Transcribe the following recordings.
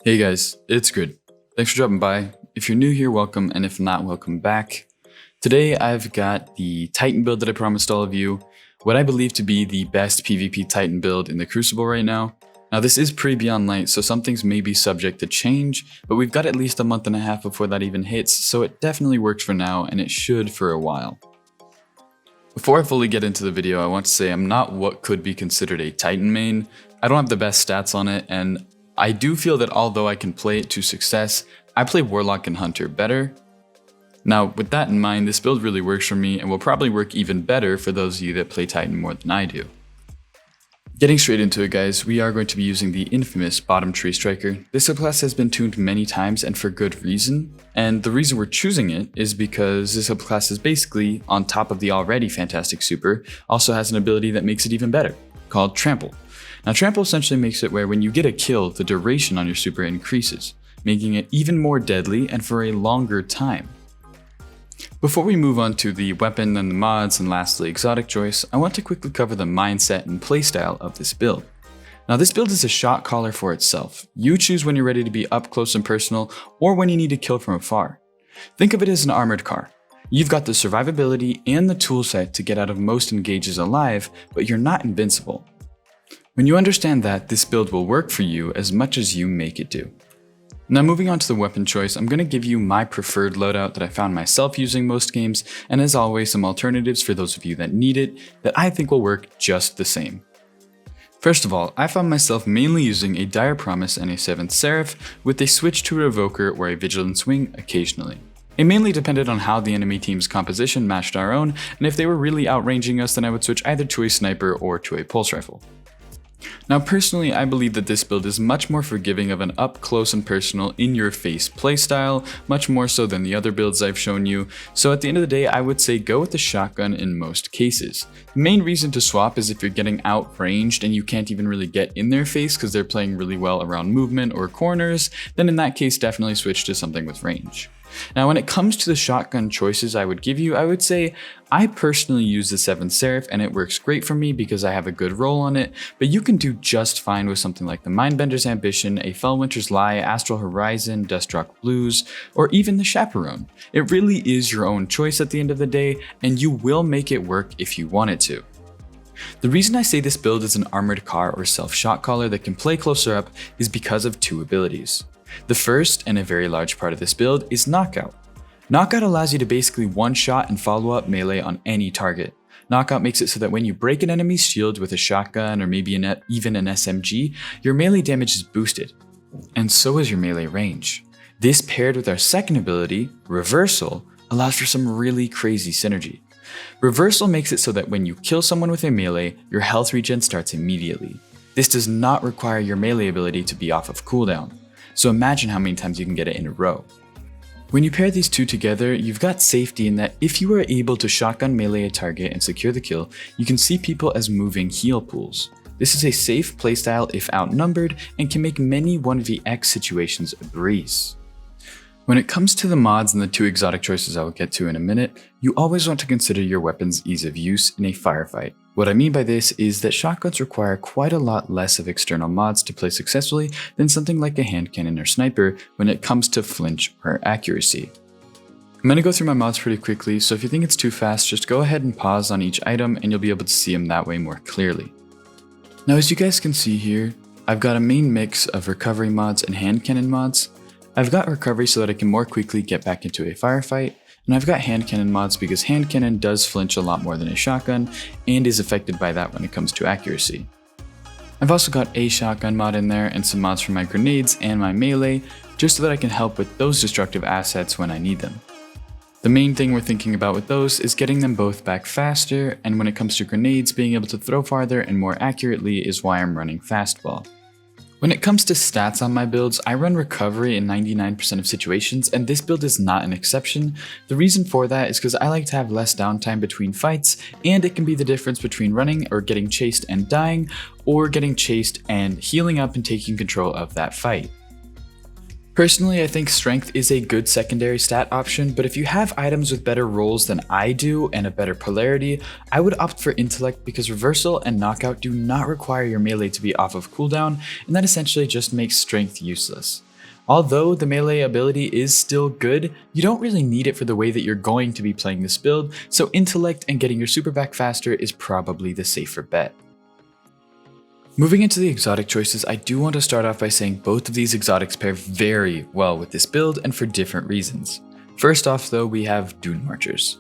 Hey guys, it's Grid. Thanks for dropping by. If you're new here, welcome, and if not, welcome back. Today I've got the Titan build that I promised all of you, what I believe to be the best PvP Titan build in the Crucible right now. Now this is pre-Beyond Light, so some things may be subject to change, but we've got at least a month and a half before that even hits, so it definitely works for now, and it should for a while. Before I fully get into the video, I want to say I'm not what could be considered a Titan main. I don't have the best stats on it, and I do feel that although I can play it to success, I play Warlock and Hunter better. Now, with that in mind, this build really works for me and will probably work even better for those of you that play Titan more than I do. Getting straight into it, guys, we are going to be using the infamous Bottom Tree Striker. This subclass has been tuned many times and for good reason, and the reason we're choosing it is because this subclass is basically, on top of the already fantastic super, also has an ability that makes it even better, called Trample. Now Trample essentially makes it where when you get a kill, the duration on your super increases, making it even more deadly and for a longer time. Before we move on to the weapon and the mods and lastly exotic choice, I want to quickly cover the mindset and playstyle of this build. Now this build is a shot caller for itself. You choose when you're ready to be up close and personal or when you need to kill from afar. Think of it as an armored car. You've got the survivability and the toolset to get out of most engages alive, but you're not invincible. When you understand that, this build will work for you as much as you make it do. Now moving on to the weapon choice, I'm going to give you my preferred loadout that I found myself using most games, and as always some alternatives for those of you that need it that I think will work just the same. First of all, I found myself mainly using a Dire Promise and a 7th Seraph with a switch to a Revoker or a Vigilance Wing occasionally. It mainly depended on how the enemy team's composition matched our own, and if they were really outranging us then I would switch either to a Sniper or to a Pulse Rifle. Now personally, I believe that this build is much more forgiving of an up close and personal in-your-face playstyle, much more so than the other builds I've shown you, so at the end of the day I would say go with the shotgun in most cases. The main reason to swap is if you're getting outranged and you can't even really get in their face because they're playing really well around movement or corners, then in that case definitely switch to something with range. Now when it comes to the shotgun choices I would give you, I would say I personally use the 7th Seraph and it works great for me because I have a good roll on it, but you can do just fine with something like the Mindbender's Ambition, a Fellwinter's Lie, Astral Horizon, Dustrock Blues, or even the Chaperone. It really is your own choice at the end of the day, and you will make it work if you want it to. The reason I say this build is an armored car or self-shot caller that can play closer up is because of two abilities. The first, and a very large part of this build, is Knockout. Knockout allows you to basically one-shot and follow up melee on any target. Knockout makes it so that when you break an enemy's shield with a shotgun or maybe even an SMG, your melee damage is boosted. And so is your melee range. This paired with our second ability, Reversal, allows for some really crazy synergy. Reversal makes it so that when you kill someone with a melee, your health regen starts immediately. This does not require your melee ability to be off of cooldown. So imagine how many times you can get it in a row. When you pair these two together, you've got safety in that if you are able to shotgun melee a target and secure the kill, you can see people as moving heal pools. This is a safe playstyle if outnumbered and can make many 1vx situations a breeze. When it comes to the mods and the two exotic choices I will get to in a minute, you always want to consider your weapon's ease of use in a firefight. What I mean by this is that shotguns require quite a lot less of external mods to play successfully than something like a hand cannon or sniper when it comes to flinch or accuracy. I'm going to go through my mods pretty quickly, so if you think it's too fast, just go ahead and pause on each item and you'll be able to see them that way more clearly. Now as you guys can see here, I've got a main mix of recovery mods and hand cannon mods. I've got recovery so that I can more quickly get back into a firefight, and I've got hand cannon mods because hand cannon does flinch a lot more than a shotgun and is affected by that when it comes to accuracy. I've also got a shotgun mod in there and some mods for my grenades and my melee, just so that I can help with those destructive assets when I need them. The main thing we're thinking about with those is getting them both back faster, and when it comes to grenades, being able to throw farther and more accurately is why I'm running fastball. When it comes to stats on my builds, I run recovery in 99% of situations, and this build is not an exception. The reason for that is because I like to have less downtime between fights, and it can be the difference between running or getting chased and dying, or getting chased and healing up and taking control of that fight. Personally, I think strength is a good secondary stat option, but if you have items with better rolls than I do and a better polarity, I would opt for intellect because reversal and knockout do not require your melee to be off of cooldown, and that essentially just makes strength useless. Although the melee ability is still good, you don't really need it for the way that you're going to be playing this build, so intellect and getting your super back faster is probably the safer bet. Moving into the exotic choices, I do want to start off by saying both of these exotics pair very well with this build and for different reasons. First off though, we have Dune Marchers.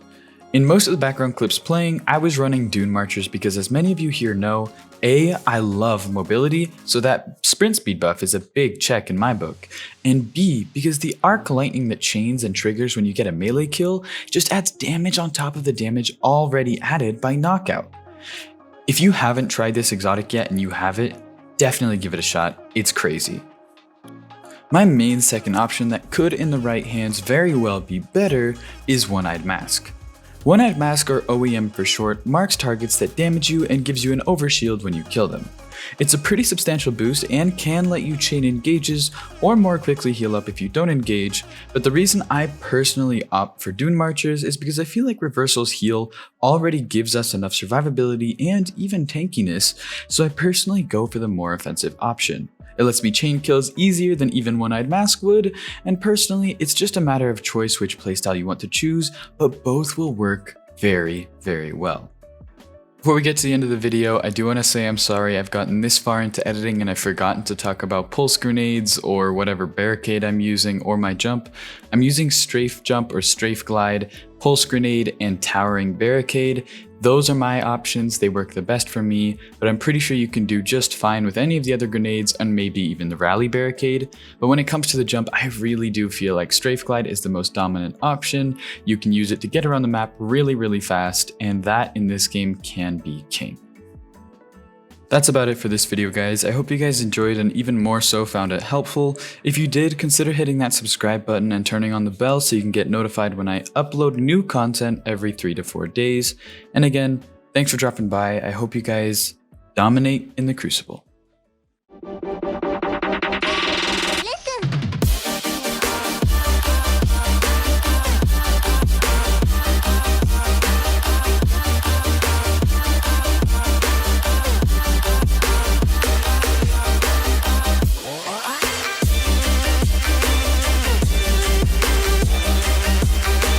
In most of the background clips playing, I was running Dune Marchers because as many of you here know, A, I love mobility, so that sprint speed buff is a big check in my book, and B, because the arc lightning that chains and triggers when you get a melee kill just adds damage on top of the damage already added by knockout. If you haven't tried this exotic yet and you have it, definitely give it a shot, it's crazy. My main second option that could in the right hands very well be better is One-Eyed Mask. One-Eyed Mask, or OEM for short, marks targets that damage you and gives you an overshield when you kill them. It's a pretty substantial boost and can let you chain engages or more quickly heal up if you don't engage, but the reason I personally opt for Dune Marchers is because I feel like Reversal's heal already gives us enough survivability and even tankiness, so I personally go for the more offensive option. It lets me chain kills easier than even One-Eyed Mask would, and personally, it's just a matter of choice which playstyle you want to choose, but both will work very, very well. Before we get to the end of the video, I do want to say I'm sorry I've gotten this far into editing and I've forgotten to talk about pulse grenades or whatever barricade I'm using or my jump. I'm using strafe jump or strafe glide, pulse grenade, and towering barricade. Those are my options, they work the best for me, but I'm pretty sure you can do just fine with any of the other grenades and maybe even the rally barricade. But when it comes to the jump, I really do feel like strafe glide is the most dominant option. You can use it to get around the map really fast, and that in this game can be king. That's about it for this video, guys. I hope you guys enjoyed and even more so found it helpful. If you did, consider hitting that subscribe button and turning on the bell so you can get notified when I upload new content every 3 to 4 days. And again, thanks for dropping by. I hope you guys dominate in the Crucible.